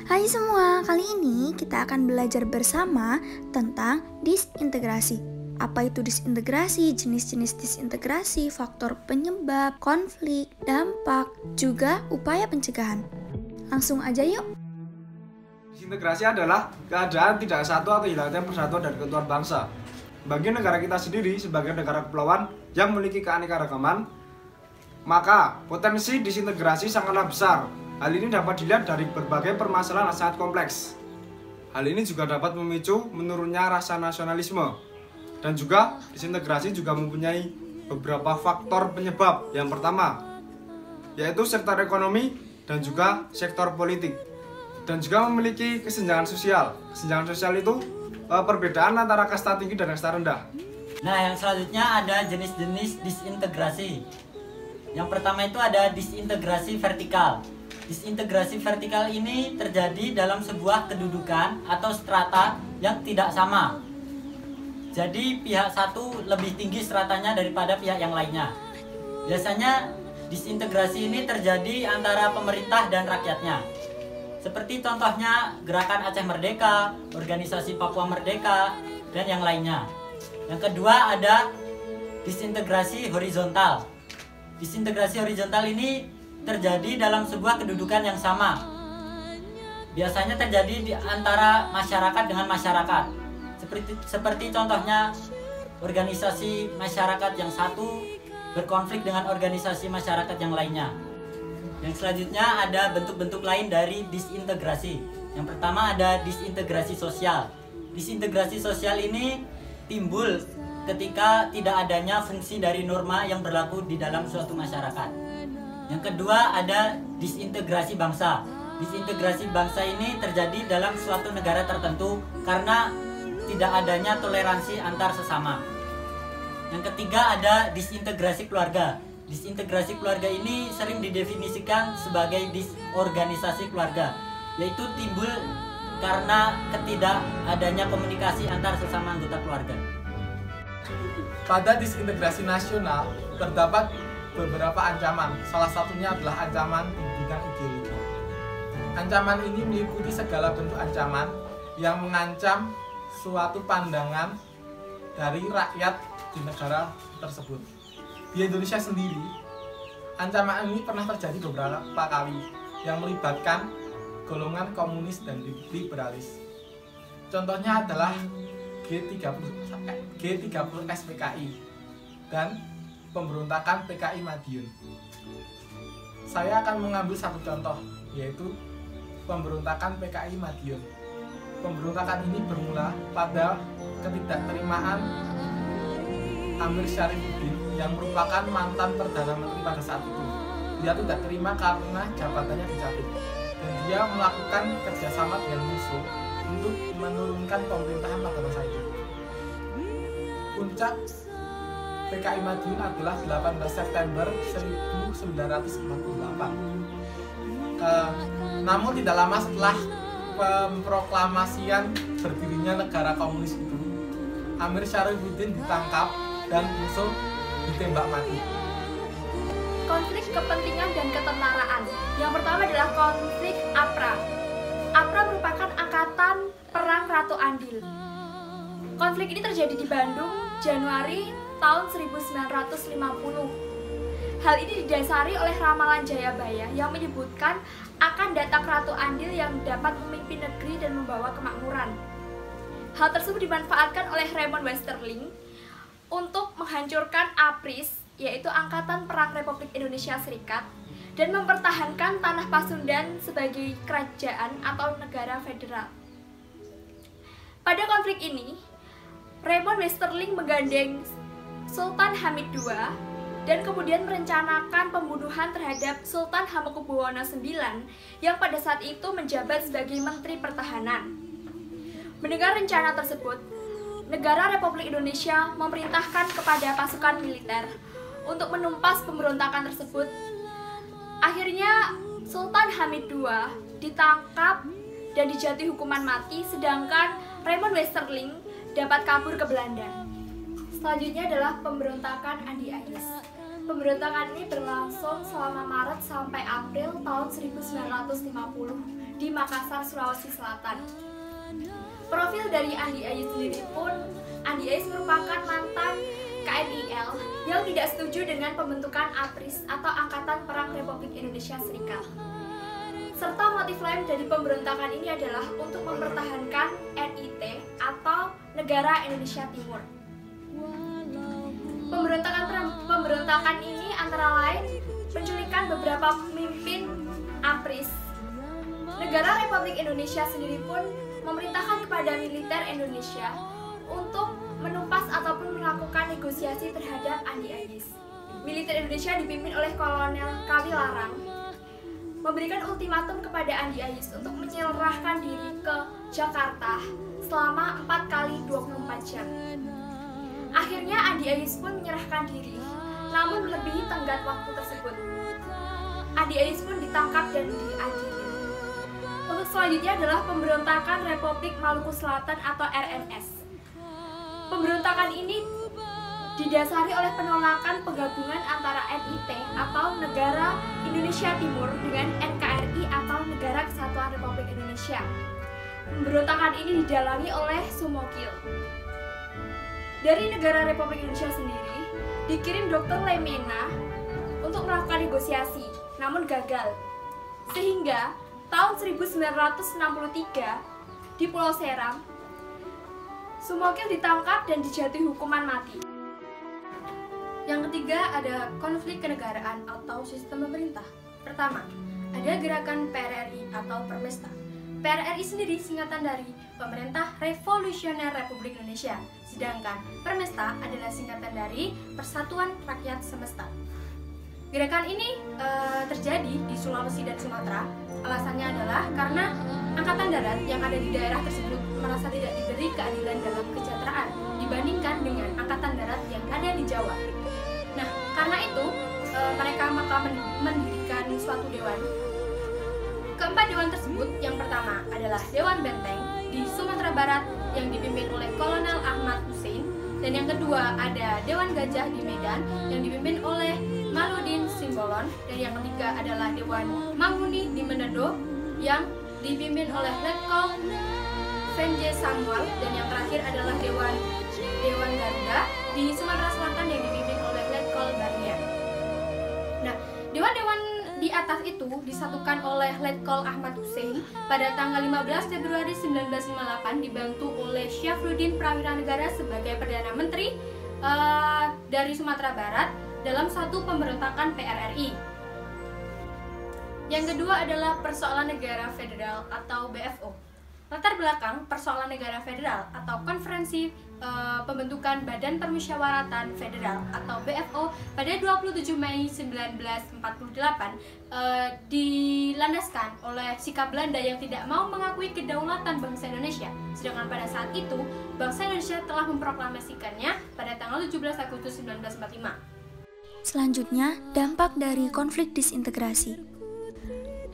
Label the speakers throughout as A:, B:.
A: Hai semua, kali ini kita akan belajar bersama tentang disintegrasi. Apa itu disintegrasi, jenis-jenis disintegrasi, faktor penyebab, konflik, dampak, juga upaya pencegahan. Langsung aja yuk.
B: Disintegrasi adalah keadaan tidak satu atau hilangnya persatuan dan keutuhan bangsa. Bagi negara kita sendiri sebagai negara kepulauan yang memiliki keanekaragaman, maka potensi disintegrasi sangatlah besar. Hal ini dapat dilihat dari berbagai permasalahan yang sangat kompleks. Hal ini juga dapat memicu menurunnya rasa nasionalisme. Dan juga disintegrasi juga mempunyai beberapa faktor penyebab. Yang pertama, yaitu sektor ekonomi dan juga sektor politik. Dan juga memiliki kesenjangan sosial. Kesenjangan sosial itu perbedaan antara kasta tinggi dan kasta rendah.
C: Nah, yang selanjutnya ada jenis-jenis disintegrasi. Yang pertama itu ada disintegrasi vertikal. Disintegrasi vertikal ini terjadi dalam sebuah kedudukan atau strata yang tidak sama. Jadi pihak satu lebih tinggi stratanya daripada pihak yang lainnya. Biasanya disintegrasi ini terjadi antara pemerintah dan rakyatnya. Seperti contohnya Gerakan Aceh Merdeka, Organisasi Papua Merdeka, dan yang lainnya. Yang kedua ada disintegrasi horizontal. Disintegrasi horizontal ini terjadi dalam sebuah kedudukan yang sama. Biasanya terjadi di antara masyarakat dengan masyarakat. Seperti contohnya organisasi masyarakat yang satu berkonflik dengan organisasi masyarakat yang lainnya. Yang selanjutnya ada bentuk-bentuk lain dari disintegrasi. Yang pertama ada disintegrasi sosial. Disintegrasi sosial ini timbul ketika tidak adanya fungsi dari norma yang berlaku di dalam suatu masyarakat. Yang kedua ada disintegrasi bangsa. Disintegrasi bangsa ini terjadi dalam suatu negara tertentu karena tidak adanya toleransi antar sesama. Yang ketiga ada disintegrasi keluarga. Disintegrasi keluarga ini sering didefinisikan sebagai disorganisasi keluarga, yaitu timbul karena ketidakadanya komunikasi antar sesama anggota keluarga.
D: Pada disintegrasi nasional terdapat beberapa ancaman, salah satunya adalah ancaman di bidang ideologi. Ancaman ini meliputi segala bentuk ancaman yang mengancam suatu pandangan dari rakyat di negara tersebut. Di Indonesia sendiri, ancaman ini pernah terjadi beberapa kali yang melibatkan golongan komunis dan liberalis. Contohnya adalah G30 SPKI dan pemberontakan PKI Madiun. Saya akan mengambil satu contoh, yaitu pemberontakan PKI Madiun. Pemberontakan ini bermula pada ketidakterimaan Amir Syarifuddin yang merupakan mantan Perdana Menteri pada saat itu. Dia tidak terima karena jabatannya dicabut, dan dia melakukan kerjasama dengan musuh untuk menurunkan pemerintahan pada masa itu. Puncak PKI Madiun adalah 18 September 1948. Namun tidak lama setelah pemproklamasian berdirinya negara komunis itu, Amir Syarifuddin ditangkap dan musuh ditembak mati.
E: Konflik kepentingan dan ketentaraan. Yang pertama adalah konflik APRA. APRA merupakan Angkatan Perang Ratu Andil. Konflik ini terjadi di Bandung, Januari tahun 1950. Hal ini didasari oleh ramalan Jayabaya yang menyebutkan akan datang Ratu Andil yang dapat memimpin negeri dan membawa kemakmuran. Hal tersebut dimanfaatkan oleh Raymond Westerling untuk menghancurkan APRIS, yaitu Angkatan Perang Republik Indonesia Serikat, dan mempertahankan tanah Pasundan sebagai kerajaan atau negara federal. Pada konflik ini, Raymond Westerling menggandeng Sultan Hamid II dan kemudian merencanakan pembunuhan terhadap Sultan Hamengkubuwono IX yang pada saat itu menjabat sebagai Menteri Pertahanan. Mendengar rencana tersebut, negara Republik Indonesia memerintahkan kepada pasukan militer untuk menumpas pemberontakan tersebut. Akhirnya Sultan Hamid II ditangkap dan dijatuhi hukuman mati, sedangkan Raymond Westerling dapat kabur ke Belanda. Selanjutnya adalah pemberontakan Andi Agis. Pemberontakan ini berlangsung selama Maret sampai April tahun 1950 di Makassar, Sulawesi Selatan. Profil dari Andi Agis sendiri pun, Andi Agis merupakan mantan KMIL yang tidak setuju dengan pembentukan APRIS atau Angkatan Perang Republik Indonesia Serikat. Serta motif lain dari pemberontakan ini adalah untuk mempertahankan NIT atau Negara Indonesia Timur. Pemberontakan ini antara lain penculikan beberapa pemimpin APRIS. Negara Republik Indonesia sendiri pun memerintahkan kepada militer Indonesia untuk menumpas ataupun melakukan negosiasi terhadap Andi Agis. Militer Indonesia dipimpin oleh Kolonel Kawi Larang memberikan ultimatum kepada Andi Agis untuk menyerahkan diri ke Jakarta selama 4 kali 24 jam. Akhirnya Andi Agis pun menyerahkan diri, namun melebihi tenggat waktu tersebut. Andi Agis pun ditangkap dan diadili. Untuk selanjutnya adalah pemberontakan Republik Maluku Selatan atau RMS. Pemberontakan ini didasari oleh penolakan penggabungan antara NIT atau Negara Indonesia Timur dengan NKRI atau Negara Kesatuan Republik Indonesia. Pemberontakan ini didalangi oleh Sumokil. Dari negara Republik Indonesia sendiri, dikirim Dr. Lemena untuk melakukan negosiasi, namun gagal. Sehingga tahun 1963 di Pulau Seram, Sumokil ditangkap dan dijatuhi hukuman mati. Yang ketiga ada konflik kenegaraan atau sistem pemerintah. Pertama, ada gerakan PRRI atau Permesta. PRRI sendiri singkatan dari Pemerintah Revolusioner Republik Indonesia, sedangkan Permesta adalah singkatan dari Persatuan Rakyat Semesta. Gerakan ini terjadi di Sulawesi dan Sumatera. Alasannya adalah karena Angkatan Darat yang ada di daerah tersebut merasa tidak diberi keadilan dalam kesejahteraan dibandingkan dengan Angkatan Darat yang ada di Jawa. Nah, karena itu mereka maka mendirikan suatu dewan. Keempat dewan tersebut, yang pertama adalah Dewan Benteng di Sumatera Barat yang dipimpin oleh Kolonel Ahmad Hussein, dan yang kedua ada Dewan Gajah di Medan yang dipimpin oleh Maludin Simbolon, dan yang ketiga adalah Dewan Manguni di Manado yang dipimpin oleh Letkol Venje Samuel, dan yang terakhir adalah Dewan Garuda di Sumatera Selatan yang dipimpin oleh Letkol Barnian. Nah, dewan-dewan di atas itu disatukan oleh Letkol Ahmad Hussein pada tanggal 15 Februari 1958 dibantu oleh Syafruddin Prawira Negara sebagai Perdana Menteri dari Sumatera Barat dalam satu pemberontakan PRRI. Yang kedua adalah persoalan negara federal atau BFO. Latar belakang persoalan negara federal atau konferensi pembentukan Badan Permusyawaratan Federal atau BFO pada 27 Mei 1948 dilandaskan oleh sikap Belanda yang tidak mau mengakui kedaulatan bangsa Indonesia. Sedangkan pada saat itu, bangsa Indonesia telah memproklamasikannya pada tanggal 17 Agustus 1945.
A: Selanjutnya, dampak dari konflik disintegrasi.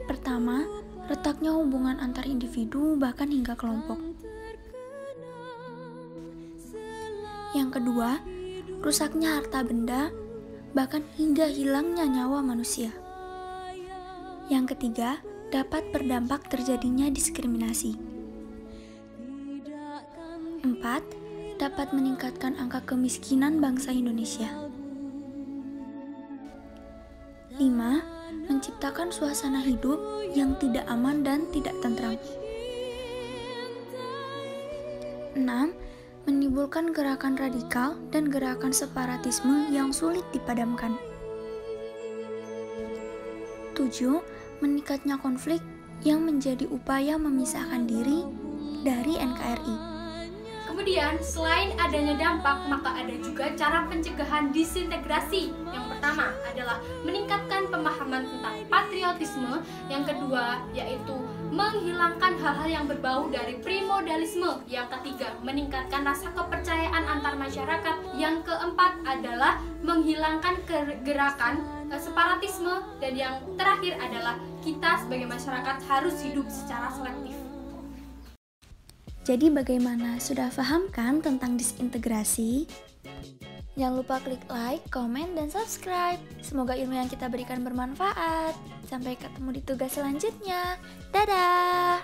A: Pertama, retaknya hubungan antar individu bahkan hingga kelompok. Yang kedua, rusaknya harta benda bahkan hingga hilangnya nyawa manusia. Yang ketiga, dapat berdampak terjadinya diskriminasi. 4. Dapat meningkatkan angka kemiskinan bangsa Indonesia. 5. Menciptakan suasana hidup yang tidak aman dan tidak tentram. 6. Menimbulkan gerakan radikal dan gerakan separatisme yang sulit dipadamkan. 7. Meningkatnya konflik yang menjadi upaya memisahkan diri dari NKRI.
E: Kemudian, selain adanya dampak, maka ada juga cara pencegahan disintegrasi. Yang pertama adalah meningkatkan pemahaman tentang patriotisme. Yang kedua yaitu menghilangkan hal-hal yang berbau dari primordialisme. Yang ketiga, meningkatkan rasa kepercayaan antar masyarakat. Yang keempat adalah menghilangkan gerakan separatisme. Dan yang terakhir adalah kita sebagai masyarakat harus hidup secara selektif.
A: Jadi bagaimana? Sudah paham kan tentang disintegrasi? Jangan lupa klik like, komen, dan subscribe. Semoga ilmu yang kita berikan bermanfaat. Sampai ketemu di tugas selanjutnya. Dadah!